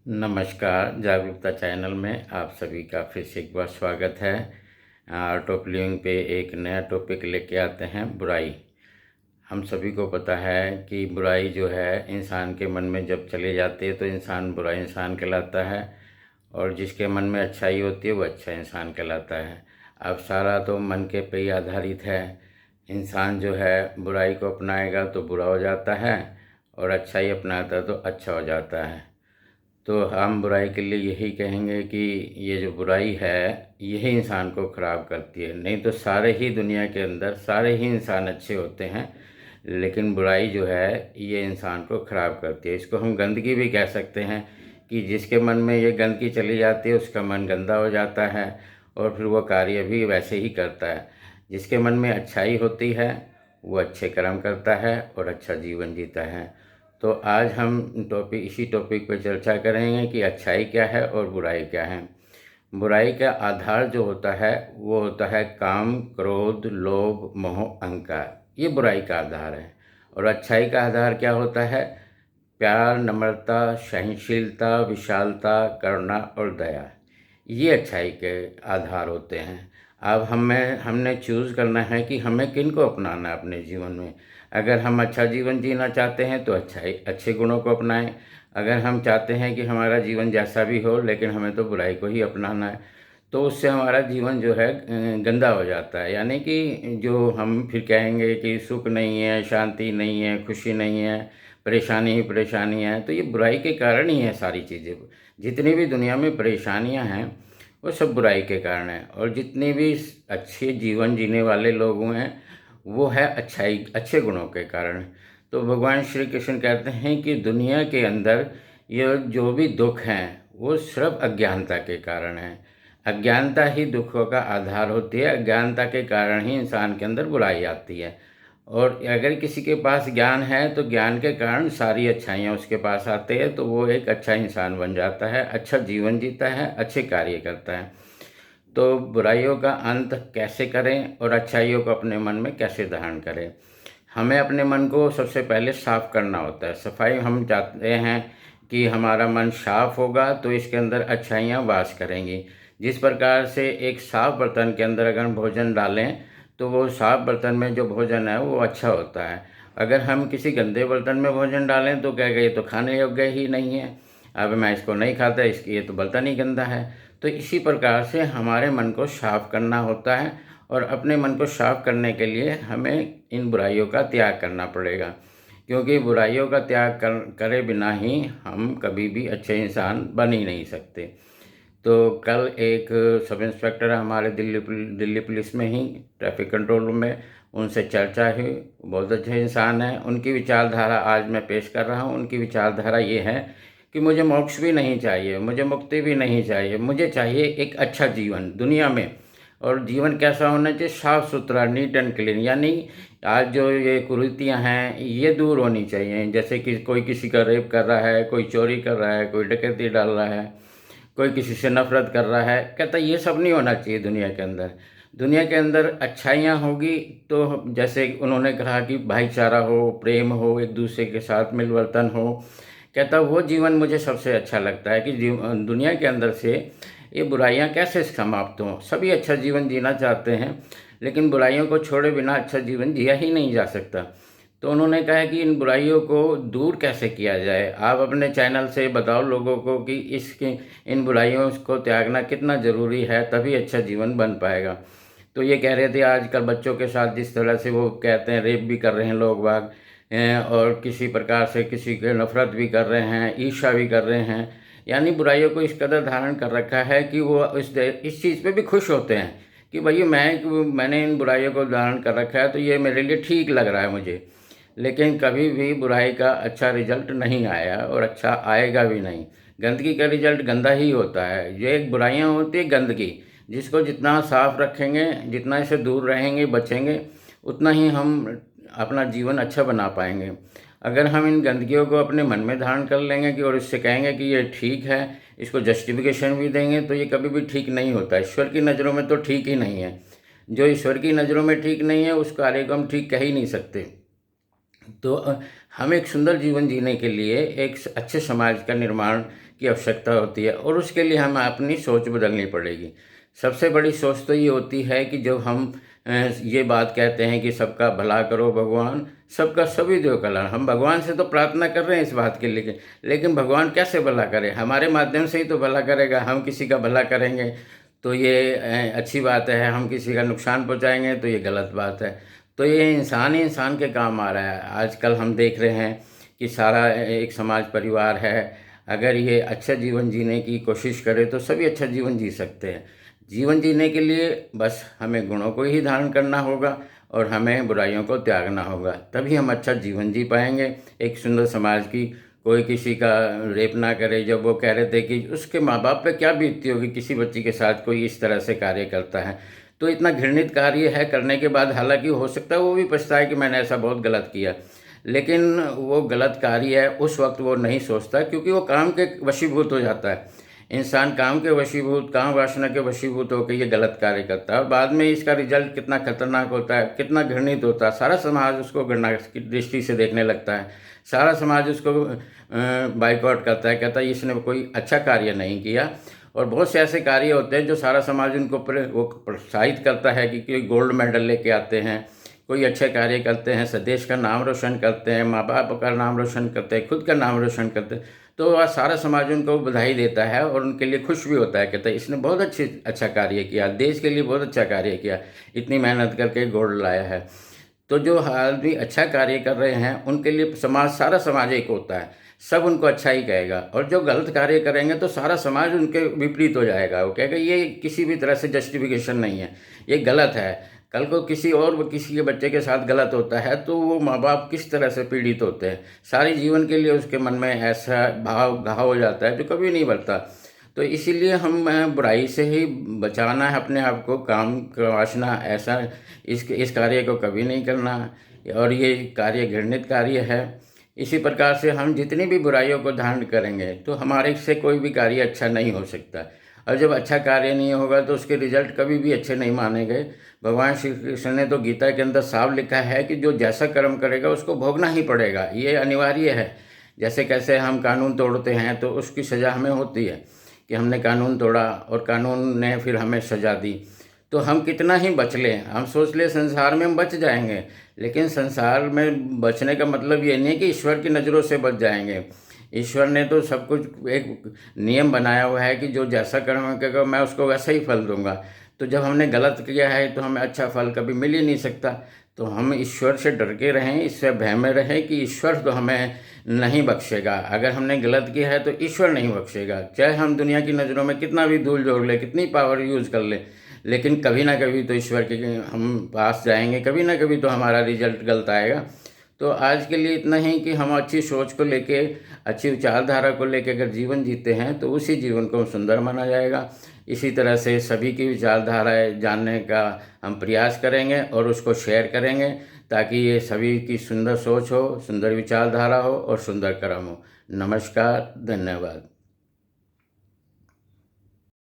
नमस्कार, जागरूकता चैनल में आप सभी का फिर से एक बार स्वागत है। टॉप लिविंग पे एक नया टॉपिक लेके आते हैं, बुराई। हम सभी को पता है कि बुराई जो है इंसान के मन में जब चली जाती है तो इंसान बुरा इंसान कहलाता है, और जिसके मन में अच्छाई होती है वो अच्छा इंसान कहलाता है। अब सारा तो मन के पे ही आधारित है। इंसान जो है बुराई को अपनाएगा तो बुरा हो जाता है, और अच्छाई अपनाता है तो अच्छा हो जाता है। तो हम बुराई के लिए यही कहेंगे कि ये जो बुराई है यही इंसान को ख़राब करती है। नहीं तो सारे ही दुनिया के अंदर सारे ही इंसान अच्छे होते हैं, लेकिन बुराई जो है ये इंसान को ख़राब करती है। इसको हम गंदगी भी कह सकते हैं कि जिसके मन में ये गंदगी चली जाती है उसका मन गंदा हो जाता है, और फिर वो कार्य भी वैसे ही करता है। जिसके मन में अच्छाई होती है वो अच्छे कर्म करता है और अच्छा जीवन जीता है। तो आज हम इसी टॉपिक पर चर्चा करेंगे कि अच्छाई क्या है और बुराई क्या है। बुराई का आधार जो होता है वो होता है काम, क्रोध, लोभ, मोह, अहंकार। ये बुराई का आधार है। और अच्छाई का आधार क्या होता है? प्यार, नम्रता, सहनशीलता, विशालता, करुणा और दया। ये अच्छाई के आधार होते हैं। अब हमने चूज़ करना है कि हमें किन को अपनाना है अपने जीवन में। अगर हम अच्छा जीवन जीना चाहते हैं तो अच्छे गुणों को अपनाएं। अगर हम चाहते हैं कि हमारा जीवन जैसा भी हो लेकिन हमें तो बुराई को ही अपनाना है, तो उससे हमारा जीवन जो है गंदा हो जाता है। यानी कि जो हम फिर कहेंगे कि सुख नहीं है, शांति नहीं है, खुशी नहीं है, परेशानी ही परेशानी है, तो ये बुराई के कारण ही है सारी चीज़ें। जितनी भी दुनिया में परेशानियां हैं वो सब बुराई के कारण है, और जितने भी अच्छे जीवन जीने वाले लोग हैं वो है अच्छे गुणों के कारण। तो भगवान श्री कृष्ण कहते हैं कि दुनिया के अंदर ये जो भी दुख हैं वो सिर्फ अज्ञानता के कारण है। अज्ञानता ही दुखों का आधार होती है। अज्ञानता के कारण ही इंसान के अंदर बुराई आती है। और अगर किसी के पास ज्ञान है तो ज्ञान के कारण सारी अच्छाइयाँ उसके पास आते हैं, तो वो एक अच्छा इंसान बन जाता है, अच्छा जीवन जीता है, अच्छे कार्य करता है। तो बुराइयों का अंत कैसे करें और अच्छाइयों को अपने मन में कैसे धारण करें? हमें अपने मन को सबसे पहले साफ करना होता है। सफाई हम चाहते हैं कि हमारा मन साफ होगा तो इसके अंदर अच्छाइयाँ वास करेंगी। जिस प्रकार से एक साफ बर्तन के अंदर अगर हम भोजन डालें तो वो साफ बर्तन में जो भोजन है वो अच्छा होता है। अगर हम किसी गंदे बर्तन में भोजन डालें तो कहेगा ये तो खाने योग्य ही नहीं है, अब मैं इसको नहीं खाता, इसकी ये तो बर्तन ही गंदा है। तो इसी प्रकार से हमारे मन को साफ करना होता है, और अपने मन को साफ करने के लिए हमें इन बुराइयों का त्याग करना पड़ेगा, क्योंकि बुराइयों का त्याग करे बिना ही हम कभी भी अच्छे इंसान बन ही नहीं सकते। तो कल एक सब इंस्पेक्टर हमारे दिल्ली पुलिस में ही ट्रैफिक कंट्रोल रूम में, उनसे चर्चा हुई। बहुत अच्छे इंसान हैं। उनकी विचारधारा आज मैं पेश कर रहा हूँ। उनकी विचारधारा ये है कि मुझे मोक्ष भी नहीं चाहिए, मुझे मुक्ति भी नहीं चाहिए, मुझे चाहिए एक अच्छा जीवन दुनिया में। और जीवन कैसा होना चाहिए? साफ़ सुथरा, नीट एंड क्लीन। यानी आज जो ये कुरीतियाँ हैं ये दूर होनी चाहिए। जैसे कि कोई किसी का रेप कर रहा है, कोई चोरी कर रहा है, कोई डकैती डाल रहा है, कोई किसी से नफरत कर रहा है, कहता ये सब नहीं होना चाहिए दुनिया के अंदर। दुनिया के अंदर अच्छाइयाँ होगी तो जैसे उन्होंने कहा कि भाईचारा हो, प्रेम हो, एक दूसरे के साथ मिलवर्तन हो, कहता वो जीवन मुझे सबसे अच्छा लगता है कि दुनिया के अंदर से ये बुराइयां कैसे समाप्त हों। सभी अच्छा जीवन जीना चाहते हैं, लेकिन बुराइयों को छोड़े बिना अच्छा जीवन जिया ही नहीं जा सकता। तो उन्होंने कहा कि इन बुराइयों को दूर कैसे किया जाए। आप अपने चैनल से बताओ लोगों को कि इन बुराइयों को त्यागना कितना ज़रूरी है, तभी अच्छा जीवन बन पाएगा। तो ये कह रहे थे आजकल बच्चों के साथ जिस तरह से वो कहते हैं रेप भी कर रहे हैं लोग बाग, और किसी प्रकार से किसी के नफ़रत भी कर रहे हैं, ईर्ष्या भी कर रहे हैं। यानी बुराइयों को इस कदर धारण कर रखा है कि वो इस चीज़ पे भी खुश होते हैं कि भई मैंने इन बुराइयों को धारण कर रखा है तो ये मेरे लिए ठीक लग रहा है मुझे। लेकिन कभी भी बुराई का अच्छा रिजल्ट नहीं आया और अच्छा आएगा भी नहीं। गंदगी का रिजल्ट गंदा ही होता है। ये एक बुराइयाँ होती है गंदगी, जिसको जितना साफ रखेंगे, जितना इससे दूर रहेंगे, बचेंगे, उतना ही हम अपना जीवन अच्छा बना पाएंगे। अगर हम इन गंदगियों को अपने मन में धारण कर लेंगे कि और इससे कहेंगे कि ये ठीक है, इसको जस्टिफिकेशन भी देंगे, तो ये कभी भी ठीक नहीं होता। ईश्वर की नज़रों में तो ठीक ही नहीं है। जो ईश्वर की नज़रों में ठीक नहीं है उस कार्य को हम ठीक कह ही नहीं सकते। तो हम एक सुंदर जीवन जीने के लिए एक अच्छे समाज का निर्माण की आवश्यकता होती है, और उसके लिए हमें अपनी सोच बदलनी पड़ेगी। सबसे बड़ी सोच तो ये होती है कि जब हम ये बात कहते हैं कि सबका भला करो भगवान, सबका सभी देव कल्याण, हम भगवान से तो प्रार्थना कर रहे हैं इस बात के लिए, लेकिन भगवान कैसे भला करे? हमारे माध्यम से ही तो भला करेगा। हम किसी का भला करेंगे तो ये अच्छी बात है, हम किसी का नुकसान पहुंचाएंगे तो ये गलत बात है। तो ये इंसान ही इंसान के काम आ रहा है। आजकल हम देख रहे हैं कि सारा एक समाज परिवार है, अगर ये अच्छा जीवन जीने की कोशिश करे तो सभी अच्छा जीवन जी सकते हैं। जीवन जीने के लिए बस हमें गुणों को ही धारण करना होगा और हमें बुराइयों को त्यागना होगा, तभी हम अच्छा जीवन जी पाएंगे। एक सुंदर समाज की कोई किसी का रेप ना करे। जब वो कह रहे थे कि उसके माँ बाप पे क्या बीतती होगी किसी बच्ची के साथ कोई इस तरह से कार्य करता है, तो इतना घृणित कार्य है करने के बाद, हालांकि हो सकता है वो भी पछताए कि मैंने ऐसा बहुत गलत किया, लेकिन वो गलत कार्य है उस वक्त वो नहीं सोचता, क्योंकि वो काम के वशीभूत हो जाता है। इंसान काम के वशीभूत, काम वासना के वशीभूत होकर ये गलत कार्य करता है, और बाद में इसका रिजल्ट कितना खतरनाक होता है, कितना घृणित होता है। सारा समाज उसको घृणा की दृष्टि से देखने लगता है, सारा समाज उसको बाइकआउट करता है, कहता है इसने कोई अच्छा कार्य नहीं किया। और बहुत से ऐसे कार्य होते हैं जो सारा समाज उनको वो प्रोत्साहित करता है कि कोई गोल्ड मेडल लेके आते हैं, कोई अच्छे कार्य करते हैं, देश का नाम रोशन करते हैं, माँ बाप का नाम रोशन करते हैं, खुद का नाम रोशन करते हैं, तो वह सारा समाज उनको बधाई देता है और उनके लिए खुश भी होता है, कहता है इसने बहुत अच्छा कार्य किया, देश के लिए बहुत अच्छा कार्य किया, इतनी मेहनत करके गोल्ड लाया है। तो जो आदमी अच्छा कार्य कर रहे हैं उनके लिए समाज, सारा समाज एक होता है, सब उनको अच्छा ही कहेगा। और जो गलत कार्य करेंगे तो सारा समाज उनके विपरीत हो जाएगा, वो कहेगा ये किसी भी तरह से जस्टिफिकेशन नहीं है, ये गलत है। कल को किसी के बच्चे के साथ गलत होता है तो वो माँ बाप किस तरह से पीड़ित होते हैं, सारे जीवन के लिए उसके मन में ऐसा भाव घाव हो जाता है जो कभी नहीं बढ़ता। तो इसीलिए हम बुराई से ही बचाना है अपने आप को, काम का वासना ऐसा इस कार्य को कभी नहीं करना, और ये कार्य घृणित कार्य है। इसी प्रकार से हम जितनी भी बुराइयों को धारण करेंगे तो हमारे से कोई भी कार्य अच्छा नहीं हो सकता, और जब अच्छा कार्य नहीं होगा तो उसके रिजल्ट कभी भी अच्छे नहीं माने गए। भगवान श्री कृष्ण ने तो गीता के अंदर साफ लिखा है कि जो जैसा कर्म करेगा उसको भोगना ही पड़ेगा, ये अनिवार्य है। जैसे कैसे हम कानून तोड़ते हैं तो उसकी सज़ा हमें होती है कि हमने कानून तोड़ा और कानून ने फिर हमें सज़ा दी। तो हम कितना ही बच लें, हम सोच ले संसार में हम बच जाएंगे, लेकिन संसार में बचने का मतलब ये नहीं है कि ईश्वर की नज़रों से बच जाएंगे। ईश्वर ने तो सब कुछ एक नियम बनाया हुआ है कि जो जैसा कर्म करेगा मैं उसको वैसा ही फल दूंगा। तो जब हमने गलत किया है तो हमें अच्छा फल कभी मिल ही नहीं सकता। तो हम ईश्वर से डर के रहें, इससे भय में रहें कि ईश्वर तो हमें नहीं बख्शेगा। अगर हमने गलत किया है तो ईश्वर नहीं बख्शेगा, चाहे हम दुनिया की नज़रों में कितना भी धूल झोंक ले, कितनी पावर यूज़ कर ले, लेकिन कभी ना कभी तो ईश्वर के हम पास जाएंगे, कभी ना कभी तो हमारा रिजल्ट गलत आएगा। तो आज के लिए इतना ही कि हम अच्छी सोच को लेके, अच्छी विचारधारा को लेके अगर जीवन जीते हैं तो उसी जीवन को सुंदर माना जाएगा। इसी तरह से सभी की विचारधाराएं जानने का हम प्रयास करेंगे और उसको शेयर करेंगे, ताकि ये सभी की सुंदर सोच हो, सुंदर विचारधारा हो और सुंदर कर्म हो। नमस्कार, धन्यवाद।